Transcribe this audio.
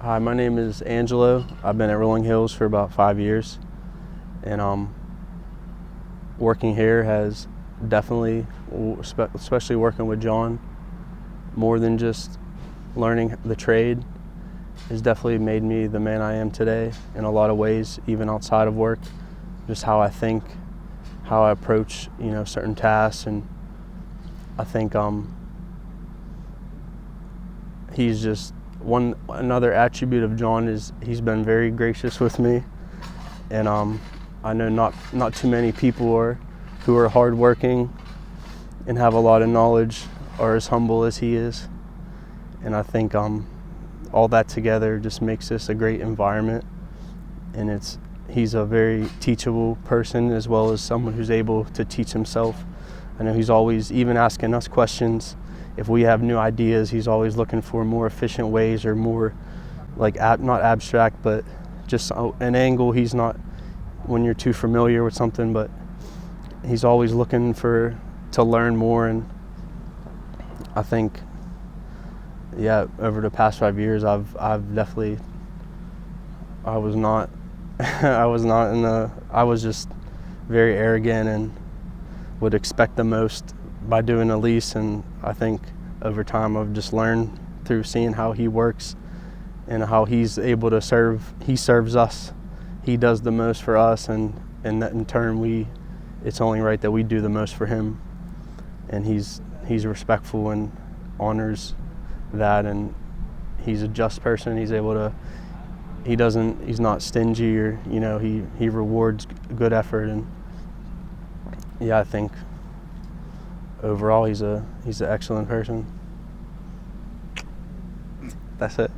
Hi, my name is Angelo. I've been at Rolling Hills for about 5 years, and working here has definitely, especially working with John, more than just learning the trade, has definitely made me the man I am today in a lot of ways, even outside of work. Just how I think, how I approach, certain tasks, and I think he's just another attribute of John is he's been very gracious with me, and I know not too many people who are hardworking and have a lot of knowledge are as humble as he is, and I think all that together just makes this a great environment, and he's a very teachable person as well as someone who's able to teach himself. I know he's always even asking us questions. If we have new ideas, he's always looking for more efficient ways or more not abstract, but just an angle he's not when you're too familiar with something, but he's always looking to learn more. And I think, over the past 5 years, I've definitely, I was just very arrogant and would expect the most by doing the least, and I think over time I've just learned through seeing how he works and how he's able to he serves us, he does the most for us, and that in turn it's only right that we do the most for him, and he's respectful and honors that, and he's a just person. He's not stingy, or he rewards good effort, and I think overall he's an excellent person. That's it.